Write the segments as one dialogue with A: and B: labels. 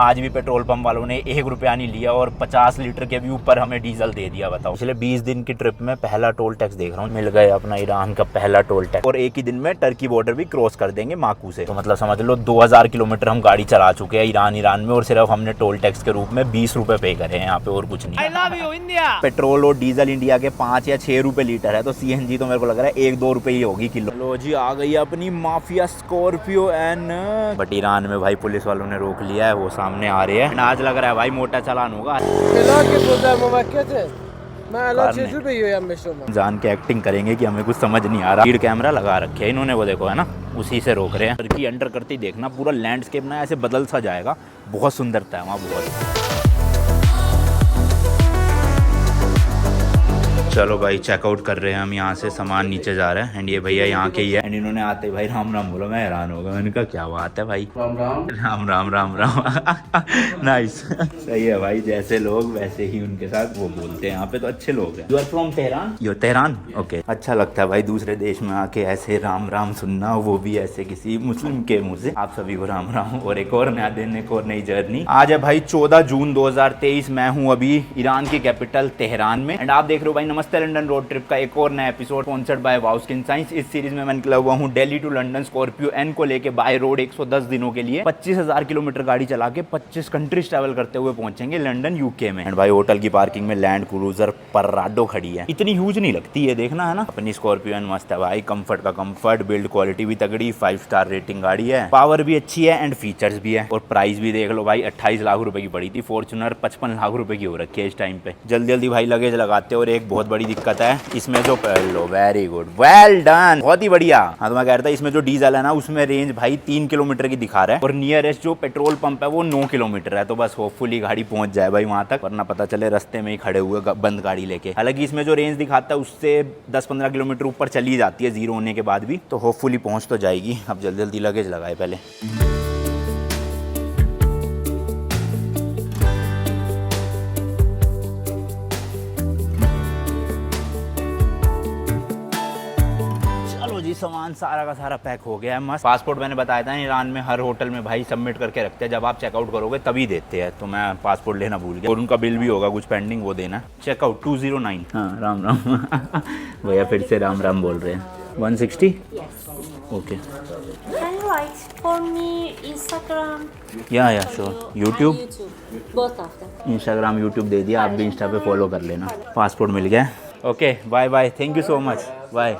A: आज भी petrol pump वालों ने 1 रुपया नहीं लिया और 50 लीटर के भी ऊपर हमें डीजल दे दिया। बताओ, पिछले 20 दिन की ट्रिप में पहला टोल टैक्स देख रहा हूँ, मिल गया अपना ईरान का पहला टोल टैक्स। और एक ही दिन में टर्की बॉर्डर भी क्रॉस कर देंगे माकू से। तो मतलब समझ लो 2000 किलोमीटर हम गाड़ी चला चुके हैं ईरान में, और सिर्फ हमने टोल टैक्स के रूप में 20 रुपए पे करे हैं यहाँ पे, और कुछ नहीं। I love you, India. Petrol और डीजल इंडिया के 5 या 6 रुपए लीटर है, तो सीएनजी तो मेरे को लग रहा है 1-2 रुपए ही होगी किलो। लो जी, आ गई अपनी mafia Scorpio N. But Iran में भाई पुलिस वालों ने रोक लिया है, वो सामने आ रहे हैं। आज लग रहा है भाई मोटा चालान होगा। जान के एक्टिंग करेंगे कि हमें कुछ समझ नहीं आ रहा। लीड कैमरा लगा रखे हैं इन्होंने, वो देखो है ना, उसी से रोक रहे हैं। टर्की अंडर करते ही देखना पूरा लैंडस्केप ना ऐसे बदल सा जाएगा, बहुत सुंदरता है वहाँ, बहुत। चलो भाई, चेकआउट कर रहे हैं हम यहाँ से, सामान नीचे जा रहा है। एंड ये भैया यहाँ के ही है। एंड इन्होंने आते ही भाई राम राम बोला, मैं हैरान हो गया। मैंने कहा क्या बात है भाई, राम राम राम राम राम नाइस। सही है भाई, जैसे लोग वैसे ही उनके साथ वो बोलते हैं। यहाँ पे तो अच्छे लोग हैं। You are from Tehran? You Tehran, okay. अच्छा लगता है भाई दूसरे देश में आके ऐसे राम राम सुनना, वो भी ऐसे किसी मुस्लिम के मुँह से। आप सभी को राम राम। और एक और नया दिन, एक और नई जर्नी। आज है भाई 14 जून 2023। मैं हूँ अभी ईरान की कैपिटल तेहरान में। एंड आप देख रहे हो भाई नमस्ते लंदन रोड ट्रिप का एक और नया episode, sponsored by wow skin science. इस सीरीज में मैं निकला हुआ हूँ Delhi to London Scorpio N को लेके बाय रोड 110 दिनों के लिए। 25,000 किलोमीटर गाड़ी चला के 25 कंट्रीज ट्रैवल करते हुए पहुंचेंगे लंदन यूके में। एंड भाई होटल की पार्किंग में लैंड क्रूजर पराडो खड़ी है। इतनी ह्यूज नहीं लगती है, देखना है ना। अपनी स्कॉर्पियो एन मस्त है भाई, कंफर्ट का कंफर्ट, बिल्ड क्वालिटी भी तगड़ी, 5 स्टार रेटिंग गाड़ी है, पावर भी अच्छी है एंड फीचर्स भी है। और प्राइस भी देख लो भाई, 28 लाख रुपए की पड़ी थी। फॉर्च्यूनर 55 लाख रुपए की हो रखी है इस टाइम पे। जल्दी जल्दी भाई लगेज लगाते। और एक बहुत बड़ी दिक्कत है इसमें जो, लो वेरी गुड, वेल डन, बहुत ही बढ़िया। हाँ तो मैं कह रहा था इसमें जो डीजल है ना, उसमें रेंज भाई 3 किलोमीटर की दिखा रहा है, और नियरेस्ट जो पेट्रोल पंप है वो 9 किलोमीटर है। तो बस होपफुली गाड़ी पहुंच जाए भाई वहां तक, वरना पता चले रास्ते में ही खड़े हुए बंद गाड़ी लेके। हालांकि इसमें जो रेंज दिखाता है उससे 10-15 किलोमीटर ऊपर चली जाती है जीरो होने के बाद भी, तो होपफुली पहुंच तो जाएगी। अब जल्दी जल्दी लगेज लगाए पहले। सामान सारा का सारा पैक हो गया है मस्त। पासपोर्ट मैंने बताया था ईरान में हर होटल में भाई सबमिट करके रखते हैं, जब आप चेकआउट करोगे तभी देते हैं। तो मैं पासपोर्ट लेना भूल गया। और उनका बिल भी होगा कुछ पेंडिंग, वो देना। चेकआउट 209। हाँ राम राम भैया फिर से राम राम बोल रहे हैं। 160 ओके। या श्योर। यूट्यूब, इंस्टाग्राम यूट्यूब दे दिया, आप भी इंस्टा पे फॉलो कर लेना। पासपोर्ट मिल गया। Okay bye bye, thank you so much, bye.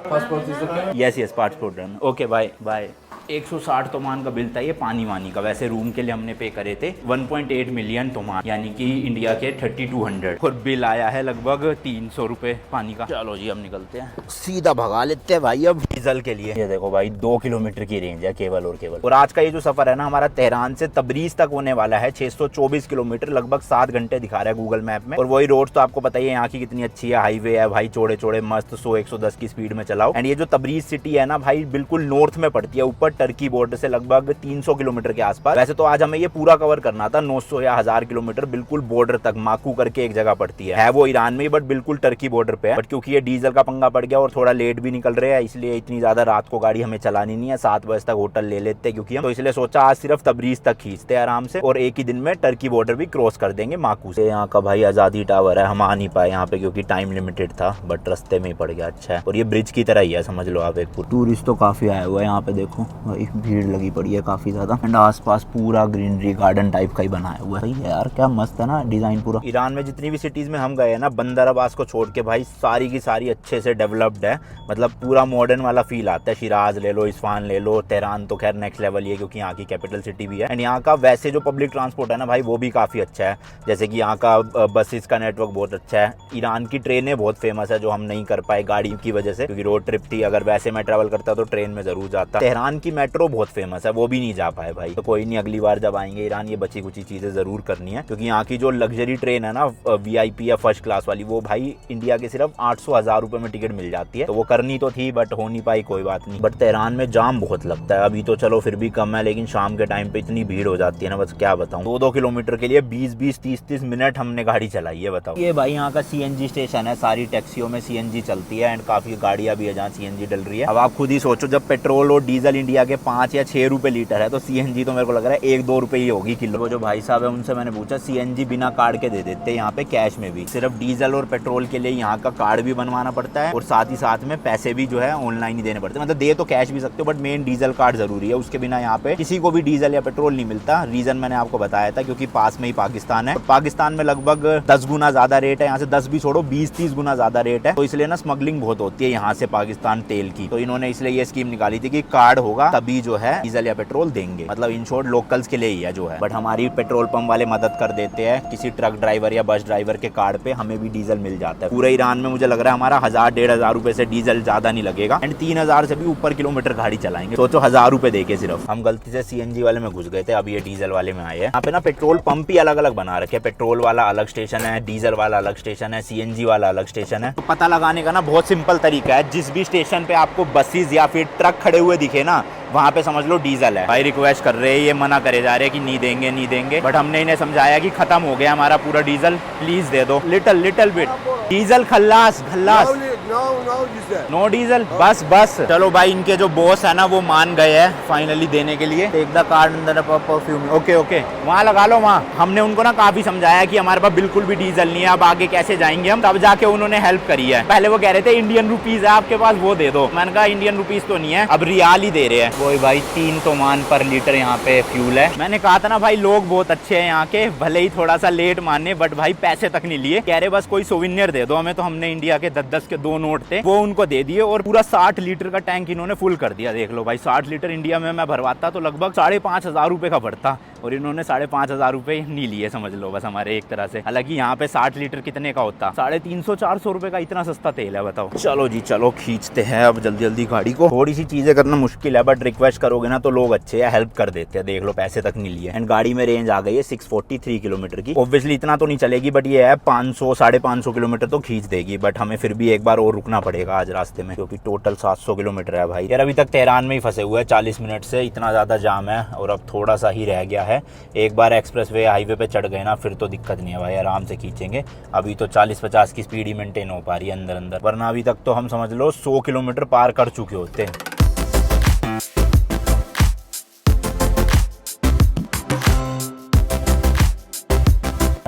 A: Yes passport done, okay bye bye. 160 toman का बिल था ये पानी वानी का। वैसे रूम के लिए हमने पे करे थे 1.8 मिलियन तोमान, यानी कि इंडिया के 3200। और बिल आया है लगभग 300 रुपए पानी का। चलो जी हम निकलते हैं, सीधा भगा लेते हैं भाई अब डीजल के लिए। ये देखो भाई 2 किलोमीटर की रेंज है केवल और केवल। और आज का ये जो सफर है ना हमारा तेहरान से तबरीज तक होने वाला है 624 किलोमीटर, लगभग 7 घंटे दिखा रहा है गूगल मैप में। और वही रोड तो आपको पता ही है यहाँ की कितनी अच्छी है, हाईवे है भाई, चौड़े चौड़े मस्त, 100-110 की स्पीड में चलाओ। एंड ये जो तबरीज सिटी है ना भाई, बिल्कुल नॉर्थ में पड़ती है, ऊपर टर्की बॉर्डर से लगभग 300 किलोमीटर के आसपास। वैसे तो आज हमें ये पूरा कवर करना था 900 या 1000 किलोमीटर, बिल्कुल बॉर्डर तक। माकू करके एक जगह पड़ती है वो ईरान में, बट बिल्कुल टर्की बॉर्डर पे है। बट क्योंकि ये डीजल का पंगा पड़ गया और थोड़ा लेट भी निकल रहे हैं, इसलिए इतनी ज्यादा रात को गाड़ी हमें चलानी नहीं है। 7 बजे तक होटल ले लेते हैं क्योंकि हम, तो इसलिए सोचा आज सिर्फ तबरीज तक खींचते हैं आराम से, और एक ही दिन में टर्की बॉर्डर भी क्रॉस कर देंगे माकू से। यहाँ का भाई आजादी टावर है, हम आ नहीं पाए यहाँ पे क्योंकि टाइम लिमिटेड था, बट रास्ते में ही पड़ गया। अच्छा है, और ये ब्रिज की तरह ही है समझ लो आप। एक टूरिस्ट तो काफी आया हुआ है यहाँ पे, देखो भाई भीड़ लगी पड़ी है काफी ज्यादा। एंड आसपास पूरा ग्रीनरी गार्डन टाइप का ही बनाया हुआ है यार, क्या मस्त है ना डिजाइन पूरा। ईरान में जितनी भी सिटीज में हम गए हैं ना, बंदर अब्बास को छोड़ के भाई सारी की सारी अच्छे से डेवलप्ड है, मतलब पूरा मॉडर्न वाला फील आता है। शिराज ले लो, इस्फान ले लो, तेहरान तो खैर नेक्स्ट लेवल ही है क्योंकि यहाँ की कैपिटल सिटी भी है। एंड यहाँ का वैसे जो पब्लिक ट्रांसपोर्ट है ना भाई, वो भी काफी अच्छा है। जैसे कि यहाँ का बसेस का नेटवर्क बहुत अच्छा है। ईरान की ट्रेनें बहुत फेमस है, जो हम नहीं कर पाए गाड़ी की वजह से, क्योंकि रोड ट्रिप थी। अगर वैसे मैं ट्रैवल करता तो ट्रेन में जरूर जाता। तेहरान की मेट्रो बहुत फेमस है, वो भी नहीं जा पाए भाई। तो कोई नहीं, अगली बार जब आएंगे ईरान ये बची कुची चीजें जरूर करनी है, क्योंकि यहाँ की जो लग्जरी ट्रेन है ना VIP या फर्स्ट क्लास वाली, वो भाई इंडिया के सिर्फ 800-1000 रुपए में टिकट मिल जाती है। तो वो करनी तो थी बट हो नहीं पाई, कोई बात नहीं। बट तेहरान में जाम बहुत लगता है। अभी तो चलो फिर भी कम है, लेकिन शाम के टाइम पे इतनी भीड़ हो जाती है ना, बस क्या बताऊं। 2-2 किलोमीटर के लिए 20-20, 30-30 मिनट हमने गाड़ी चलाई है, बताओ। ये भाई यहाँ का CNG स्टेशन है, सारी टैक्सियों में CNG चलती है एंड काफी गाड़ियां भी है जहाँ CNG डल रही है। अब आप खुद ही सोचो, जब पेट्रोल और डीजल इंडिया इंडिया के 5 या 6 रुपए लीटर है, तो सीएनजी तो मेरे को लग रहा है 1-2 रुपए ही होगी किलो। वो जो भाई साहब है उनसे मैंने पूछा, सीएनजी बिना कार्ड के दे देते हैं यहाँ पे कैश में भी, सिर्फ डीजल और पेट्रोल के लिए यहाँ का कार्ड भी बनवाना पड़ता है और साथ ही साथ में पैसे भी जो है ऑनलाइन ही देने पड़ते हैं। मतलब दे तो कैश भी सकते हो, बट मेन डीजल कार्ड जरूरी है, उसके बिना यहाँ पे किसी को भी डीजल या पेट्रोल नहीं मिलता। रीजन मैंने आपको बताया था, क्योंकि पास में ही पाकिस्तान है। पाकिस्तान में लगभग 10 गुना ज्यादा रेट है, यहाँ से 10 भी छोड़ो 20-30 गुना ज्यादा रेट है, तो इसलिए ना स्मगलिंग बहुत होती है यहाँ से पाकिस्तान तेल की। तो इन्होंने इसलिए ये स्कीम निकाली थी कि कार्ड होगा तभी जो है डीजल या पेट्रोल देंगे, मतलब इन शॉर्ट लोकल्स के लिए ही है जो है। बट हमारी पेट्रोल पंप वाले मदद कर देते हैं, किसी ट्रक ड्राइवर या बस ड्राइवर के कार्ड पे हमें भी डीजल मिल जाता है। पूरे ईरान में मुझे लग रहा है हमारा 1000-1500 रुपए से डीजल ज्यादा नहीं लगेगा, एंड 3000 से भी ऊपर किलोमीटर गाड़ी चलाएंगे। सोचो 1000 रुपए देके सिर्फ। हम गलती से सीएनजी वाले में घुस गए थे, अब ये डीजल वाले में आए हैं। यहाँ पे ना पेट्रोल पंप ही अलग अलग बना रखे हैं, पेट्रोल वाला अलग स्टेशन है, डीजल वाला अलग स्टेशन है, सीएनजी वाला अलग स्टेशन है। तो पता लगाने का ना बहुत सिंपल तरीका है, जिस भी स्टेशन पे आपको बसेस या फिर ट्रक खड़े हुए दिखे ना, वहाँ पे समझ लो डीजल है। भाई रिक्वेस्ट कर रहे हैं, ये मना करे जा रहे हैं कि नहीं देंगे नहीं देंगे, बट हमने इन्हें समझाया कि खत्म हो गया हमारा पूरा डीजल, प्लीज दे दो। लिटिल बिट डीजल, खल्लास नो डीजल, बस। चलो भाई, इनके जो बॉस है ना वो मान गए हैं फाइनली देने के लिए। टेक द कार्ड अंदर परफ्यूम, ओके वहाँ लगा लो वहाँ। हमने उनको ना काफी समझाया कि हमारे पास बिल्कुल भी डीजल नहीं है, अब आगे कैसे जाएंगे हम, तब जाके उन्होंने हेल्प करी है। पहले वो कह रहे थे इंडियन रुपीज है आपके पास, वो दे दो। मैंने कहा इंडियन रुपीज तो नहीं है, अब रियाल ही दे रहे हैं। वो भाई 3 तो मान पर लीटर यहाँ पे फ्यूल है। मैंने कहा था ना भाई, लोग बहुत अच्छे हैं यहाँ के, भले ही थोड़ा सा लेट माने, बट भाई पैसे तक नहीं लिए। कह रहे बस कोई सोविनियर दे दो हमें, तो हमने इंडिया के 10-10 के 2 नोट थे वो उनको दे दिए, और पूरा 60 लीटर का टैंक इन्होंने फुल कर दिया। देख लो भाई, 60 लीटर इंडिया में मैं भरवाता तो लगभग 5500 रुपए का पड़ता, और इन्होंने 5500 रुपए नहीं लिए, समझ लो बस हमारे एक तरह से। हालांकि यहाँ पे 60 लीटर कितने का होता, 350-400 रुपए का इतना सस्ता तेल है, बताओ। चलो जी चलो, खींचते हैं अब जल्दी गाड़ी को। थोड़ी सी चीजें करना मुश्किल है, बट रिक्वेस्ट करोगे ना तो लोग अच्छे हैं, हेल्प कर देते हैं। देख लो पैसे तक नहीं लिए, एंड गाड़ी में रेंज आ गई है 643 किलोमीटर की। ऑब्वियसली इतना तो नहीं चलेगी, बट ये है 500-550 किलोमीटर तो खींच देगी, बट हमें फिर भी एक बार और रुकना पड़ेगा आज रास्ते में, क्योंकि टोटल 700 किलोमीटर है भाई। यार अभी तक तेहरान में ही फंसे हुए हैं 40 मिनट से, इतना ज्यादा जाम है, और अब थोड़ा सा ही रह गया है। एक बार एक्सप्रेसवे हाईवे पे चढ़ गए ना, फिर तो दिक्कत नहीं है भाई, आराम से खींचेंगे। अभी तो 40-50 की स्पीड ही मेंटेन हो पा रही है अंदर, वरना अभी तक तो हम समझ लो 100 किलोमीटर पार कर चुके होते हैं।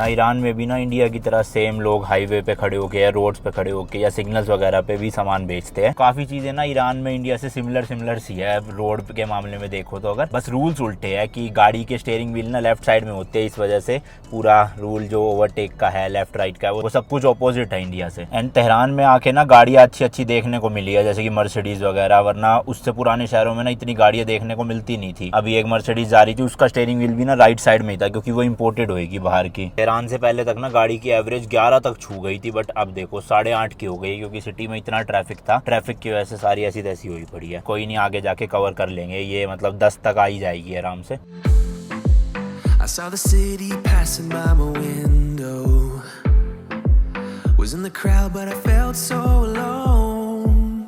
A: ईरान में भी ना इंडिया की तरह सेम लोग हाईवे पे खड़े होके या रोड्स पे खड़े होके या सिग्नल्स वगैरह पे भी सामान बेचते हैं। काफी चीजें ना ईरान में इंडिया से सिमिलर सी है रोड के मामले में देखो तो। अगर बस रूल्स उल्टे हैं कि गाड़ी के स्टीयरिंग व्हील ना लेफ्ट साइड में होते हैं, इस वजह से पूरा रूल जो ओवरटेक का है लेफ्ट राइट का है वो सब कुछ ऑपोजिट है इंडिया से। एंड तेहरान में आके ना गाड़ियां अच्छी देखने को मिली है, जैसे कि मर्सिडीज वगैरह, वरना उससे पुराने शहरों में ना इतनी गाड़ियां देखने को मिलती नहीं थी। अभी एक मर्सिडीज जा रही थी, उसका स्टीयरिंग व्हील भी ना राइट साइड में ही था, क्योंकि वो इम्पोर्टेड होगी बाहर की। तेहरान से पहले तक ना गाड़ी की एवरेज 11 तक छू गई थी, बट अब देखो 8.5 की हो गई, क्योंकि सिटी में इतना ट्रैफिक था। ट्रैफिक की वजह से सारी ऐसी तैसी हुई पड़ी है। कोई नहीं, आगे जाके कवर कर लेंगे ये, मतलब 10 तक आ ही जाएगी आराम से। I saw the city passing by my window, was in the crowd but I felt so alone,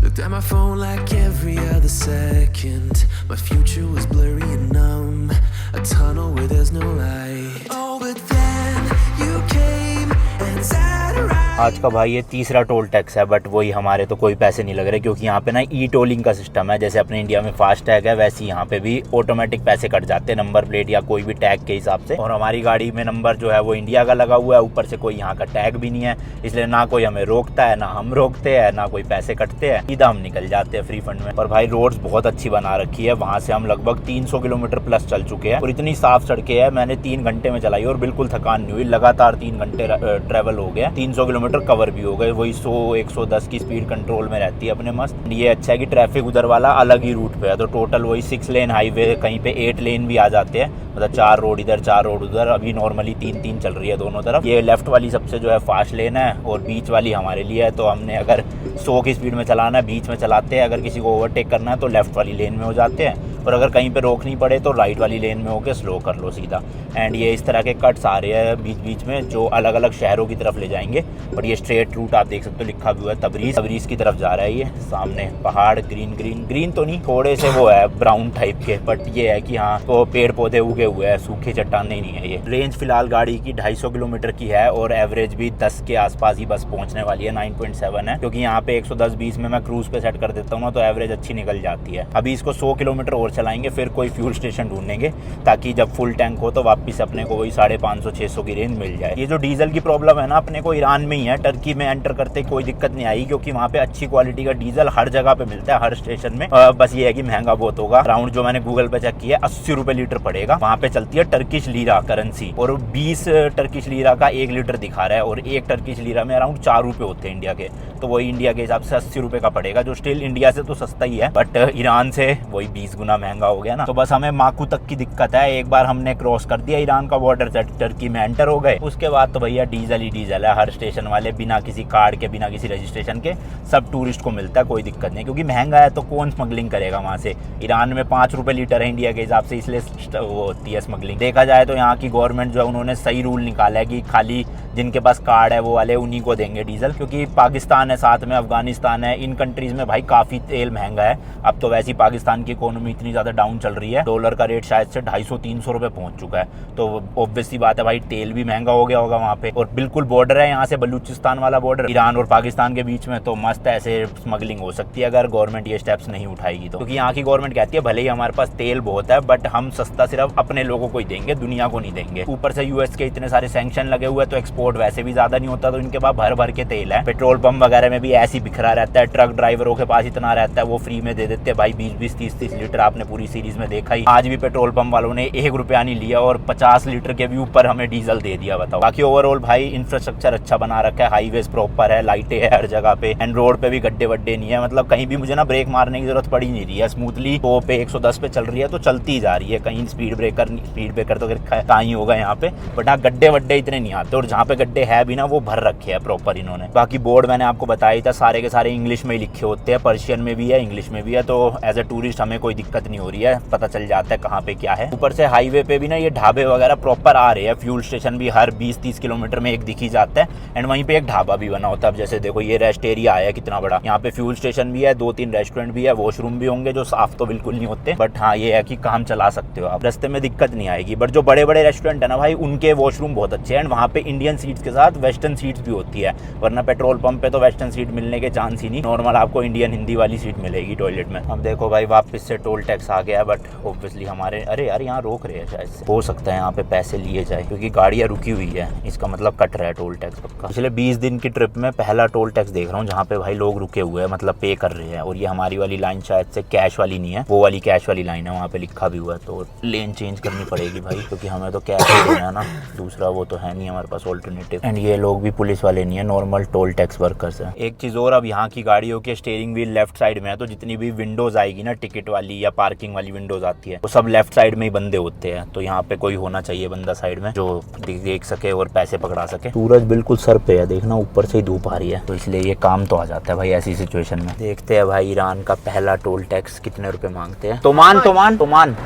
A: looked at my phone like every other second, my future was blurry and numb, a tunnel where there's no light, oh but then you came and sat around। आज का भाई ये तीसरा toll tax है, but वही हमारे तो कोई पैसे नहीं लग रहे, क्योंकि यहाँ पे ना ई टोलिंग का सिस्टम है। जैसे अपने इंडिया में फास्ट टैग है, वैसे यहाँ पे भी ऑटोमेटिक पैसे कट जाते हैं नंबर प्लेट या कोई भी टैग के हिसाब से। और हमारी गाड़ी में नंबर जो है वो इंडिया का लगा हुआ है, ऊपर से कोई यहाँ का टैग भी नहीं है, इसलिए ना कोई हमें रोकता है, ना हम रोकते हैं, ना कोई पैसे कटते हैं, सीधा हम निकल जाते हैं फ्री फंड में। और भाई रोड्स बहुत अच्छी बना रखी है, वहाँ से हम लगभग 300 किलोमीटर प्लस चल चुके हैं, और इतनी साफ सड़कें हैं। मैंने 3 घंटे में चलाई और बिल्कुल थकान नहीं हुई, लगातार 3 घंटे ट्रेवल हो गया, 300 किलोमीटर कवर भी हो गए। वही 100-110 की स्पीड कंट्रोल में रहती है अपने मस्त। ये अच्छा है कि ट्रैफिक उधर वाला अलग ही रूट पे है, तो टोटल वही 6 लेन हाईवे, कहीं पे 8 लेन भी आ जाते हैं, मतलब 4 रोड इधर 4 रोड उधर। अभी नॉर्मली 3-3 चल रही है दोनों तरफ। ये लेफ्ट वाली सबसे जो है फास्ट लेन है, और बीच वाली हमारे लिए है, तो हमने अगर 100 की स्पीड में चलाना है बीच में चलाते हैं, अगर किसी को ओवरटेक करना है तो लेफ्ट वाली लेन में हो जाते हैं, और अगर कहीं पे रोकनी पड़े तो राइट वाली लेन में होके स्लो कर लो सीधा। एंड ये इस तरह के कट्स आ रहे हैं बीच बीच में जो अलग अलग शहरों की तरफ ले जाएंगे। बट ये स्ट्रेट रूट आप देख सकते हो, लिखा भी हुआ है तबरीज की तरफ जा रहा है। ये सामने पहाड़ ग्रीन तो नहीं, थोड़े से वो है ब्राउन टाइप के, बट ये है कि हाँ तो पेड़ पौधे उगे हुए हैं, सूखे चट्टाने नहीं है। ये रेंज फिलहाल गाड़ी की 250 किलोमीटर की है और एवरेज भी 10 के आसपास ही बस पहुंचने वाली है, 9.7 है, क्योंकि यहाँ पे 110-20 में मैं क्रूज पे सेट कर देता हूँ ना तो एवरेज अच्छी निकल जाती है। अभी इसको 100 किलोमीटर और चलाएंगे, फिर कोई फ्यूल स्टेशन ढूंढेंगे ताकि जब फुल टैंक हो तो वापस अपने को वही 550-600 की रेंज मिल जाए। ये जो डीजल की प्रॉब्लम है ना अपने को ईरान में ही है, टर्की में एंटर करते कोई दिक्कत नहीं आई क्योंकि वहाँ पे अच्छी क्वालिटी का डीजल हर जगह पे मिलता है, हर स्टेशन में। बस ये है कि महंगा बहुत होगा। अराउंड जो मैंने गूगल पे चेक किया 80 रुपए लीटर पड़ेगा। वहाँ पे चलती है टर्किश लीरा करेंसी और 20 टर्किश लीरा का 1 लीटर दिखा रहा है और 1 टर्किश लीरा में अराउंड 4 रुपए होते हैं इंडिया के, तो वही इंडिया के हिसाब से 80 रुपए का पड़ेगा, जो स्टिल इंडिया से तो सस्ता ही है, बट ईरान से वही 20 गुना महंगा हो गया ना। तो बस हमें माकू तक की दिक्कत है। एक बार हमने क्रॉस कर दिया ईरान का बॉर्डर, टर्की में एंटर हो गए, उसके बाद तो भैया डीजल ही डीजल है। हर स्टेशन वाले बिना किसी कार्ड के, बिना किसी रजिस्ट्रेशन के सब टूरिस्ट को मिलता है, कोई दिक्कत नहीं, क्योंकि महंगा है तो कौन स्मगलिंग करेगा वहाँ से। ईरान में 5 रुपए लीटर है इंडिया के हिसाब से, इसलिए वो होती है स्मगलिंग। देखा जाए तो यहाँ की गवर्नमेंट जो है उन्होंने सही रूल निकाला है कि खाली जिनके पास कार्ड है वो वाले उन्हीं को देंगे डीजल, क्योंकि पाकिस्तान है साथ में, अफगानिस्तान है, इन कंट्रीज में भाई काफ़ी तेल महंगा है। अब तो वैसे ही पाकिस्तान की इकोनॉमी इतनी ज़्यादा डाउन चल रही है, डॉलर का रेट शायद से 250-300 रुपये पहुंच चुका है, तो ऑब्वियसली बात है भाई तेल भी महंगा हो गया होगा वहाँ पे। और बिल्कुल बॉर्डर है यहाँ से, बलूचिस्तान वाला बॉर्डर ईरान और पाकिस्तान के बीच में, तो मस्त ऐसे स्मगलिंग हो सकती है अगर गवर्नमेंट ये स्टेप्स नहीं उठाएगी तो। क्योंकि यहाँ की गवर्नमेंट कहती है भले ही हमारे पास तेल बहुत है बट हम सस्ता सिर्फ अपने लोगों को ही देंगे, दुनिया को नहीं देंगे। ऊपर से यूएस के इतने सारे सैंक्शन लगे हुए तो एक्सपोर्ट वैसे भी ज्यादा नहीं होता, तो इनके पास भर भर के तेल है। पेट्रोल पंप वगैरह में भी ऐसे ही बिखरा रहता है, ट्रक ड्राइवरों के पास इतना रहता है, वो फ्री में दे देते हैं भाई 20-20, 30-30 लीटर। आपने पूरी सीरीज में देखा ही, आज भी पेट्रोल पंप वालों ने 1 रुपया नहीं लिया और 50 लीटर के भी ऊपर हमें डीजल दे दिया, बताओ। बाकी ओवरऑल भाई इंफ्रास्ट्रक्चर अच्छा बना रखा है, हाईवेज प्रॉपर है, लाइटें है हर जगह पे, एंड रोड पे भी गड्ढे वड्डे नहीं है, मतलब कहीं भी मुझे ना ब्रेक मारने की जरूरत पड़ी नहीं रही है। स्मूथली 100 पे 110 पे चल रही है तो चलती ही जा रही है, कहीं स्पीड ब्रेकर तो कहाँ ही होगा यहाँ पे, बट हाँ गड्ढे वड्डे इतने नहीं आते, और जहाँ पे गड्ढे है भी ना वो भर रखे हैं प्रॉपर इन्होंने। बाकी बोर्ड मैंने आपको बताया था सारे के सारे इंग्लिश में ही लिखे होते हैं, पर्शियन में भी है, इंग्लिश में भी है, तो एज ए टूरिस्ट हमें कोई दिक्कत नहीं हो रही है, पता चल जाता है कहाँ पे क्या है। ऊपर से हाईवे पे भी ना ये ढाबे वगैरह प्रॉपर आ रहे हैं, फ्यूल स्टेशन भी हर 20-30 किलोमीटर में एक दिख ही जाता है, एंड वहीं पे एक ढाबा भी बना होता है। अब जैसे देखो ये रेस्ट एरिया है कितना बड़ा, यहाँ पे फ्यूल स्टेशन भी है, 2-3 रेस्टोरेंट भी है, वॉशरूम भी होंगे जो साफ तो बिल्कुल नहीं होते, बट हाँ ये है कि काम चला सकते हो आप, रास्ते में दिक्कत नहीं आएगी। बट जो बड़े बड़े रेस्टोरेंट है ना भाई उनके वॉशरूम बहुत अच्छे हैं, एंड वहाँ पे इंडियन सीट्स के साथ वेस्टर्न सीट्स भी होती है, वरना पेट्रोल पंप पे तो वेस्टर्न सीट मिलने के चांस ही नहीं, नॉर्मल आपको इंडियन हिंदी वाली सीट मिलेगी टॉयलेट में। अब देखो भाई वापस से टोल टैक्स आ गया, बट ऑब्वियसली हमारे अरे यार यहाँ रोक रहे हैं, शायद से हो सकता है यहाँ पे पैसे लिए जाए क्योंकि गाड़ियाँ रुकी हुई है, इसका मतलब कट रहा है टोल टैक्स पक्का। पिछले 20 दिन की ट्रिप में पहला टोल टैक्स देख रहा हूँ जहाँ पे भाई लोग रुके हुए हैं, मतलब पे कर रहे हैं। और ये हमारी वाली लाइन शायद से कैश वाली नहीं है, वो वाली कैश वाली लाइन है, वहाँ पे लिखा भी हुआ है, तो लेन चेंज करनी पड़ेगी भाई क्योंकि हमें तो कैश ही देना है ना, दूसरा वो तो है नहीं हमारे पास ऑल्टरनेटिव। एंड ये लोग भी पुलिस वाले नहीं है, नॉर्मल टोल टैक्स वर्कर्स है। एक चीज और, अब यहाँ की गाड़ियों के स्टीयरिंग व्हील लेफ्ट साइड में है, तो जितनी भी विंडोज आएगी ना टिकट वाली या पार्किंग वाली विंडोज आती है वो सब लेफ्ट साइड में ही बंदे होते हैं, तो यहाँ पे कोई होना चाहिए बंदा साइड में जो देख सके और पैसे पकड़ा सके। सूरज बिल्कुल सर पे है, देखना ऊपर से ही धूप आ रही है, तो इसलिए ये काम तो आ जाता है भाई ऐसी सिचुएशन में। देखते हैं भाई ईरान का पहला टोल टैक्स कितने रुपए मांगते हैं। तोमान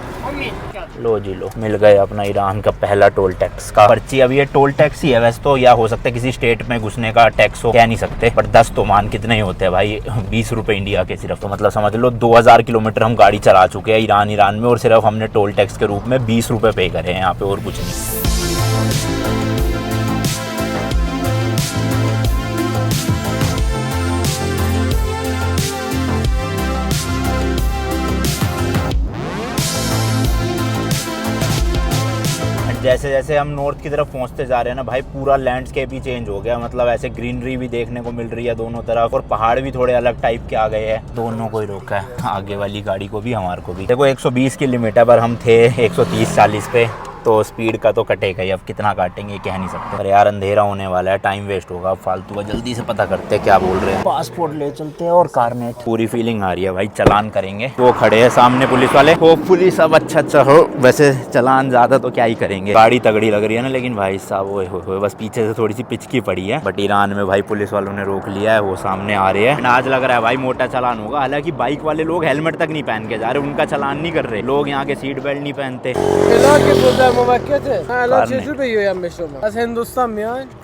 A: लो जी लो, मिल गए अपना ईरान का पहला टोल टैक्स का पर्ची। अब ये टोल टैक्स ही है वैसे तो, या हो सकता है किसी स्टेट में घुसने का टैक्स हो, कह नहीं सकते, बट 10 तोमान कितने ही होते हैं भाई, 20 रुपए इंडिया के सिर्फ, तो मतलब समझ लो 2000 किलोमीटर हम गाड़ी चला चुके हैं ईरान में, और सिर्फ हमने टोल टैक्स के रूप में 20 रुपए पे करे हैं यहाँ पे, और कुछ नहीं। जैसे जैसे हम नॉर्थ की तरफ पहुंचते जा रहे हैं ना भाई, पूरा लैंडस्केप ही चेंज हो गया, मतलब ऐसे ग्रीनरी भी देखने को मिल रही है दोनों तरफ, और पहाड़ भी थोड़े अलग टाइप के आ गए हैं। दोनों को ही रोका है, आगे वाली गाड़ी को भी हमारे को भी। देखो 120 की लिमिट है पर हम थे 130-40 पे, तो स्पीड का तो कटेगा ही, अब कितना काटेंगे कह नहीं सकते। अरे यार अंधेरा होने वाला है, टाइम वेस्ट होगा फालतू का, जल्दी से पता करते हैं क्या बोल रहे हैं। पासपोर्ट ले चलते हैं और कारनेट। पूरी फीलिंग आ रही है भाई, चलान करेंगे। वो खड़े हैं सामने पुलिस वाले, होपफुली सब अच्छा हो। वैसे चलान ज्यादा तो क्या ही करेंगे, गाड़ी तगड़ी लग रही है ना, लेकिन भाई साहब वो बस पीछे से थोड़ी सी पिचकी पड़ी है। बट ईरान में भाई पुलिस वालों ने रोक लिया है, वो सामने आ रहे हैं। आज लग रहा है भाई मोटा चालान होगा। हालांकि बाइक वाले लोग हेलमेट तक नहीं पहन के जा रहे, उनका चालान नहीं कर रहे। लोग यहाँ के सीट बेल्ट नहीं पहनते।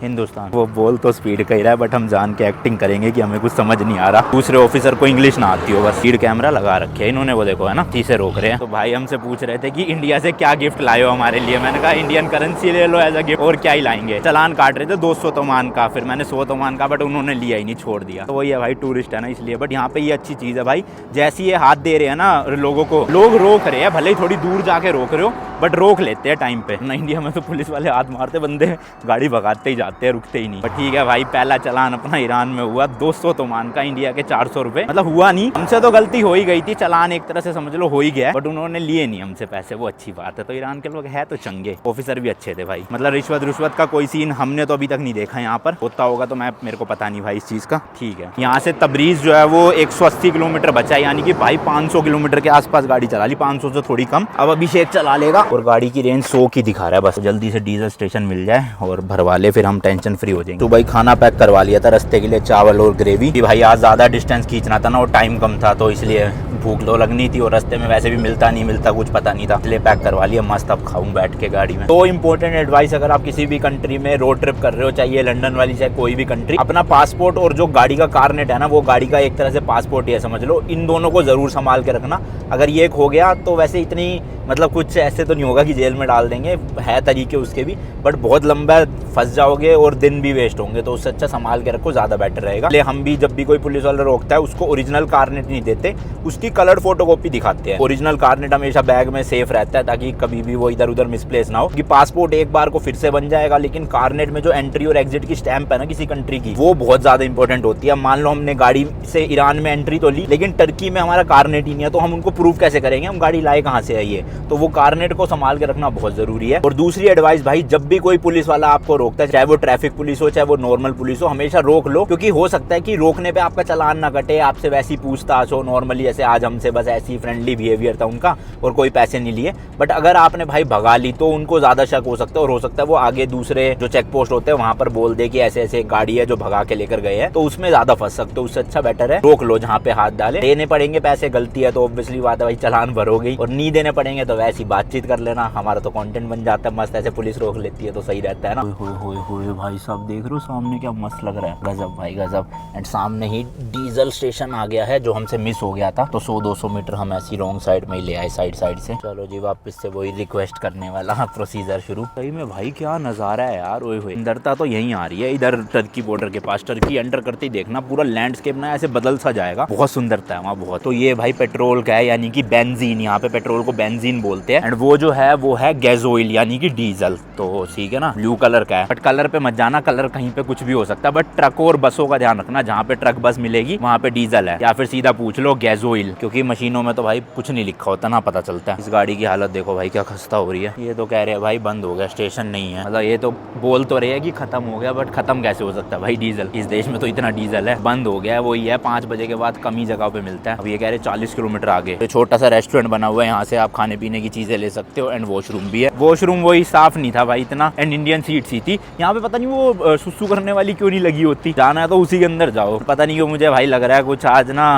A: हिंदुस्तान वो बोल तो स्पीड कह रहा है, बट हम जान के एक्टिंग करेंगे कि हमें कुछ समझ नहीं आ रहा। दूसरे ऑफिसर को इंग्लिश ना आती हो, बस स्पीड कैमरा लगा रखे है इन्होंने, वो देखो है ना, शीशे रोक रहे हैं। तो भाई हमसे पूछ रहे थे कि इंडिया से क्या गिफ्ट लाए हो हमारे लिए। मैंने कहा इंडियन करेंसी ले लो एज अ गिफ्ट, और क्या ही लाएंगे। चालान काट रहे थे 200 तोमान का, फिर मैंने 100 तोमान का, बट उन्होंने लिया ही नहीं, छोड़ दिया। तो वही है भाई, टूरिस्ट है ना इसलिए। बट यहाँ पे ये अच्छी चीज़ है भाई, जैसे ये हाथ दे रहे हैं ना लोगों को, लोग रोक रहे हैं, भले ही थोड़ी दूर जाके रोक रहे हो, बट रोक लेते हैं टाइम पे ना। इंडिया में तो पुलिस वाले हाथ मारते, बंदे गाड़ी भगाते ही जाते हैं, रुकते ही नहीं। बट ठीक है भाई, पहला चालान अपना ईरान में हुआ 200 तोमान का, इंडिया के 400 रुपए। मतलब हुआ नहीं, हमसे तो गलती हो ही गई थी, चालान एक तरह से समझ लो हो ही गया, बट उन्होंने लिए नहीं हमसे पैसे, वो अच्छी बात है। तो ईरान के लोग है तो चंगे, ऑफिसर भी अच्छे थे भाई। मतलब रिश्वत का कोई सीन हमने तो अभी तक नहीं देखा यहाँ पर, होता होगा तो मेरे को पता नहीं भाई इस चीज़ का। ठीक है, यहाँ से तबरीज जो है वो 180 किलोमीटर बचा है, यानी कि भाई 500 किलोमीटर के आसपास गाड़ी चला ली, 500 से थोड़ी कम। अब अभिषेक चला लेगा, और गाड़ी की रेंज 100 की दिखा रहा है। बस जल्दी से डीजल स्टेशन मिल जाए और भरवा ले, फिर हम टेंशन फ्री हो जाएंगे। तो भाई खाना पैक करवा लिया था रास्ते के लिए, चावल और ग्रेवी। कि भाई आज ज़्यादा डिस्टेंस खींचना था ना, और टाइम कम था, तो इसलिए भूख तो लगनी थी, और रास्ते में वैसे भी मिलता नहीं मिलता कुछ पता नहीं था, इसलिए पैक करवा लिया। मस्त अब खाऊं बैठ के गाड़ी में। तो इंपॉर्टेंट एडवाइस, अगर आप किसी भी कंट्री में रोड ट्रिप कर रहे हो, चाहे लंदन वाली चाहे कोई भी कंट्री, अपना पासपोर्ट और जो गाड़ी का कारनेट है ना, वो गाड़ी का एक तरह से पासपोर्ट ही है समझ लो। इन दोनों को जरूर संभाल के रखना। अगर ये एक हो गया तो वैसे इतनी मतलब कुछ ऐसे तो नहीं होगा कि जेल में डाल देंगे, है तरीके उसके भी, बट बहुत लंबा फंस जाओगे और दिन भी वेस्ट होंगे। तो उससे अच्छा संभाल के रखो, ज्यादा बेटर रहेगा। इसलिए हम भी जब भी कोई पुलिस वाला रोकता है, उसको ओरिजिनल कारनेट नहीं देते, उसकी कलर्ड फोटोकॉपी दिखाते हैं। ओरिजिनल कारनेट हमेशा बैग में सेफ रहता है, ताकि कभी भी वो इधर उधर मिसप्लेस ना हो। कि पासपोर्ट एक बार को फिर से बन जाएगा, लेकिन कारनेट में जो एंट्री और एग्जिट की स्टैंप है ना किसी कंट्री की, वो बहुत ज्यादा इंपॉर्टेंट होती है। मान लो हमने गाड़ी से ईरान में एंट्री तो ली, लेकिन टर्की में हमारा कारनेट ही नहीं है, तो हम उनको प्रूव कैसे करेंगे हम गाड़ी लाए कहाँ से है ये। तो वो कारनेट को संभाल के रखना बहुत जरूरी है। और दूसरी एडवाइस भाई, जब भी कोई पुलिस वाला आपको रोकता है, चाहे वो ट्रैफिक पुलिस हो चाहे वो नॉर्मल पुलिस हो, हमेशा रोक लो। क्योंकि हो सकता है कि रोकने पे आपका चालान ना कटे, आपसे वैसी पूछताछ हो नॉर्मली, जैसे आज हमसे बस ऐसी फ्रेंडली बिहेवियर था उनका, और कोई पैसे नहीं लिए। बट अगर आपने भाई भगा ली तो उनको ज्यादा शक हो सकता है, और हो सकता है वो आगे दूसरे जो चेक पोस्ट होते हैं वहां पर बोल दे कि ऐसे ऐसे गाड़ी है जो भगा के लेकर गए हैं, तो उसमें ज्यादा फंस सकते हो। उससे अच्छा बेटर है रोक लो जहाँ पे हाथ डाले। देने पड़ेंगे पैसे, गलती है तो ऑब्वियसली बात है भाई चालान भरोगे, और नहीं देने पड़ेंगे तो वैसी बातचीत कर लेना, हमारा तो कंटेंट बन जाता है मस्त। ऐसे पुलिस रोक लेती है तो सही रहता है ना। होए भाई साहब देख रहे हो सामने क्या मस्त लग रहा है, गजब भाई गजब। एंड सामने ही डीजल स्टेशन आ गया है, जो हमसे मिस हो गया था। तो 100-200 मीटर हम ऐसी रॉन्ग साइड में ही ले आए, साइड से। चलो जी वापस से वही रिक्वेस्ट करने वाला प्रोसीजर शुरू। सही में भाई क्या नजारा है यार, ओए होए। सुंदरता तो यहीं आ रही है, इधर टर्की बॉर्डर के पास। टर्की एंटर करते ही देखना पूरा लैंडस्केप ना ऐसे बदल सा जाएगा, बहुत सुंदरता है वहाँ बहुत। तो ये भाई पेट्रोल का है, यानी कि बेंजीन, यहाँ पे पेट्रोल को बेंजीन बोलते हैं। एंड वो जो है वो है गैसोइल यानी कि डीजल। तो ठीक है ना, ब्लू कलर का है, बट कलर पे मत जाना, कलर कहीं पे कुछ भी हो सकता है। बट ट्रक और बसों का ध्यान रखना, जहाँ पे ट्रक बस मिलेगी वहाँ पे डीजल है, या फिर सीधा पूछ लो गैसोइल, क्योंकि मशीनों में तो भाई कुछ नहीं लिखा होता ना, पता चलता है। इस गाड़ी की हालत देखो भाई क्या खस्ता हो रही है। ये तो कह रहे हैं भाई बंद हो गया, स्टेशन नहीं है। मतलब ये तो बोल तो रहे हैं कि खत्म हो गया, बट खत्म कैसे हो सकता है भाई, डीजल इस देश में तो इतना डीजल है। बंद हो गया है, वही है 5 बजे के बाद कम ही जगह पे मिलता है। अब ये कह रहे 40 किलोमीटर आगे तो छोटा सा रेस्टोरेंट बना हुआ है, यहाँ से आप खाने पीने की चीजें ले सकते हो। एंड वॉशरूम भी है, वॉशरूम वही साफ नहीं था भाई इतना, एंड इंडियन सीट्स ही थी। यहाँ पे पता नहीं वो सुसु करने वाली क्यों नहीं लगी होती, जाना है तो उसी के अंदर जाओ। पता नहीं क्यों मुझे भाई लग रहा है कुछ आज ना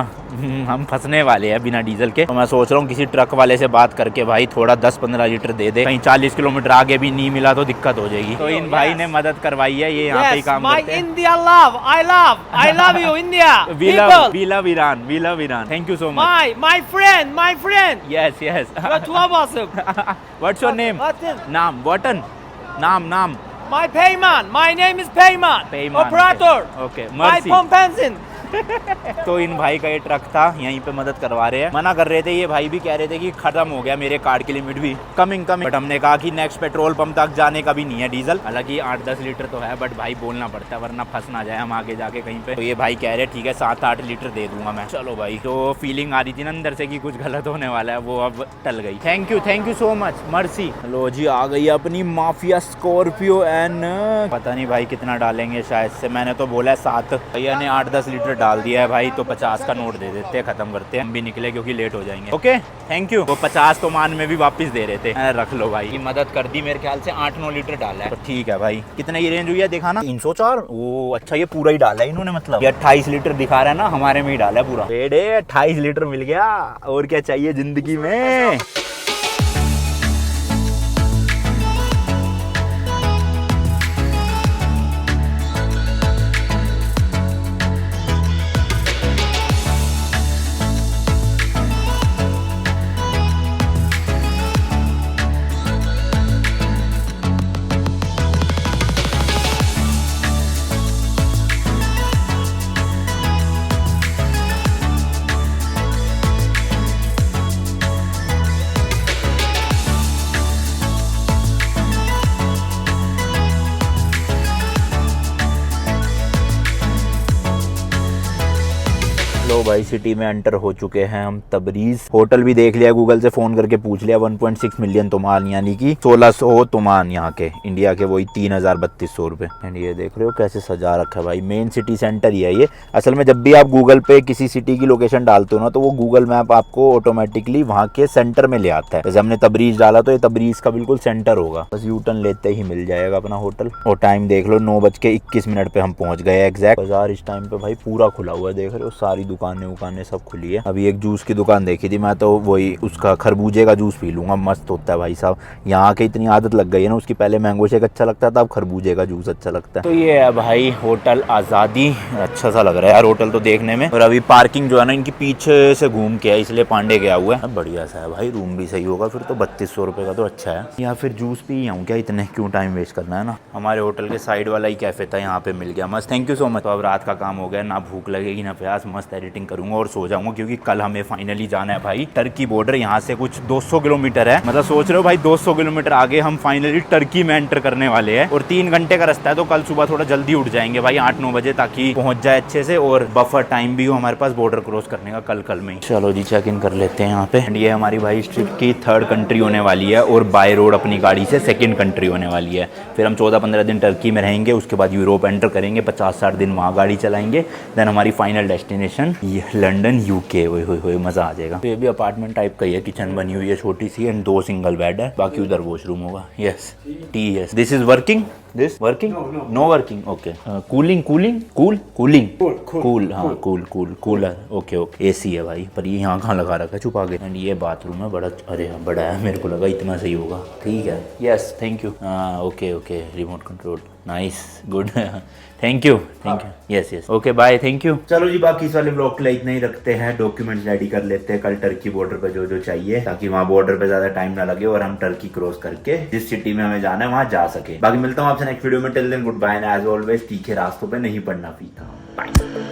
A: हम फंसने वाले हैं बिना डीजल के। तो मैं सोच रहा हूँ किसी ट्रक वाले से बात करके भाई थोड़ा 10-15 लीटर दे दे, कहीं 40 किलोमीटर आगे भी नहीं मिला तो दिक्कत हो जाएगी। तो इन भाई ने मदद करवाई है, ये यहाँ पे ही काम करते हैं।
B: India love, I love you India.
A: We love Iran. Thank you so much.
B: My friend.
A: Yes.
B: You're too awesome.
A: What's your name? Naam. Watan. Naam.
B: My name is Payman.
A: Payman.
B: Operator.
A: Okay. Mercy.
B: My pump benzin.
A: तो इन भाई का ये truck था, यहीं पे मदद करवा रहे हैं। मना कर रहे थे, ये भाई भी कह रहे थे कि खत्म हो गया मेरे कार्ड की लिमिट भी, कमिंग बट हमने कहा कि नेक्स्ट पेट्रोल पंप तक जाने का भी नहीं है डीजल। हालांकि 8-10 लीटर तो है, बट भाई बोलना पड़ता है वरना फंस ना जाए हम आगे जाके कहीं पे। तो ये भाई कह रहे ठीक है 7-8 लीटर दे दूंगा मैं। चलो भाई, तो फीलिंग आ रही थी ना अंदर से कि कुछ गलत होने वाला है, वो अब टल गई। थैंक यू सो मच, मर्सी। लो जी, आ गई अपनी माफिया स्कॉर्पियो एन। पता नहीं भाई कितना डालेंगे, शायद से मैंने तो बोला है 7, भैया ने 8-10 लीटर डाल दिया है भाई। तो 50 का नोट दे देते हैं, खत्म करते हैं, हम भी निकले क्योंकि लेट हो जाएंगे। Okay thank you. वो 50 तो मान में भी वापस दे रहे थे, रख लो भाई, मदद कर दी। मेरे ख्याल से 8-9 लीटर डाला है, तो ठीक है भाई। कितना ये रेंज हुई है देखा ना, 304। वो अच्छा, ये पूरा ही डाला है इन्होंने, मतलब ये 28 लीटर दिखा रहा है ना, हमारे में ही डाला है पूरा। 28 लीटर मिल गया, और क्या चाहिए जिंदगी में। लो भाई, सिटी में एंटर हो चुके हैं हम, तबरीज। होटल भी देख लिया, गूगल से फोन करके पूछ लिया। 1.6 मिलियन तुमान, यानी कि 1600 तुमान यहाँ के, इंडिया के वही 3000-3200 रुपए। एंड ये देख रहे हो कैसे सजा रखा है भाई, मेन सिटी सेंटर ही है ये। असल में जब भी आप गूगल पे किसी सिटी की लोकेशन डालते हो ना, तो वो गूगल मैप आपको ऑटोमेटिकली वहाँ के सेंटर में ले आता है। जैसे हमने तबरीज डाला तो ये तबरीज का बिल्कुल सेंटर होगा, बस यू टर्न लेते ही मिल जाएगा अपना होटल। और टाइम देख लो, 9:21 पे हम पहुंच गए एग्जैक्ट। बाजार इस टाइम पे भाई पूरा खुला हुआ है, देख रहे हो, सारी दुकानें सब खुली है। अभी एक जूस की दुकान देखी थी मैं, तो वही उसका खरबूजे का जूस पी लूंगा, मस्त होता है भाई साहब। यहाँ के इतनी आदत लग गई है ना, उसकी पहले मैंगो शेक अच्छा लगता था, अब खरबूजे का जूस अच्छा लगता है। तो ये है भाई होटल आज़ादी, अच्छा सा लग रहा है यार होटल तो देखने में। और अभी पार्किंग जो है ना इनकी पीछे से घूम के है, इसलिए पांडे गया हुआ है। बढ़िया सा है भाई, रूम भी सही होगा फिर तो। 3200 रुपये का तो अच्छा है। या फिर जूस पी आऊँ क्या, इतने क्यों टाइम वेस्ट करना है ना। हमारे होटल के साइड वाला ही कैफे था, यहाँ पे मिल गया, मस्त। Thank you so much. तो अब रात का काम हो गया, ना भूख लगेगी ना प्यास, मस्त एडिटिंग करूंगा और सो जाऊंगा, क्योंकि कल हमें फाइनली जाना है भाई टर्की बॉर्डर। यहाँ से कुछ 200 किलोमीटर है, मतलब सोच रहे हो भाई 200 किलोमीटर आगे हम फाइनली टर्की में एंटर करने वाले हैं। और 3 घंटे का रास्ता है, तो कल सुबह थोड़ा जल्दी उठ जाएंगे भाई 8-9 बजे, ताकि पहुंच जाए अच्छे से और बफर टाइम भी हो हमारे पास बॉर्डर क्रॉस करने का कल में ही। चलो जी, चेक इन कर लेते हैं यहाँ पे। एंड ये हमारी भाई इस ट्रिप की 3rd कंट्री होने वाली है, और बाय रोड अपनी गाड़ी से 2nd कंट्री होने वाली है। फिर हम 14-15 दिन टर्की में रहेंगे, उसके बाद यूरोप एंटर करेंगे, 50-60 दिन वहाँ गाड़ी चलाएंगे। देन हमारी फाइनल डेस्टिनेशन लंदन यूके। ओए मजा आ जाएगा। तो ये भी अपार्टमेंट टाइप का ही है, किचन बनी हुई है छोटी सी, एंड 2 सिंगल बेड है, बाकी उधर वॉशरूम होगा। Yes T, yes this is working, this working, no working, okay. Cooling cool, हाँ कूलर, ओके। एसी है भाई, पर ये यहाँ कहाँ लगा रखा है छुपा के। एंड ये बाथरूम है बड़ा, अरे बड़ा है, मेरे को लगा इतना सही होगा। ठीक है, यस थैंक यू। हाँ okay, remote control, nice, good. Thank you, yes okay bye, thank you. चलो जी, बाकी इस वाले ब्लॉग के लिए इतना ही रखते हैं। डॉक्यूमेंट्स रेडी कर लेते हैं, कल टर्की बॉर्डर पे जो चाहिए, ताकि वहाँ बॉर्डर पे ज्यादा टाइम ना लगे और हम टर्की क्रॉस करके जिस सिटी में हमें जाना है वहाँ जा सके। बाकी मिलता हूँ आपसे नेक्स्ट वीडियो में। Till then good bye, and as always तीखे रास्तों पे नहीं पड़ना पीता। बाय।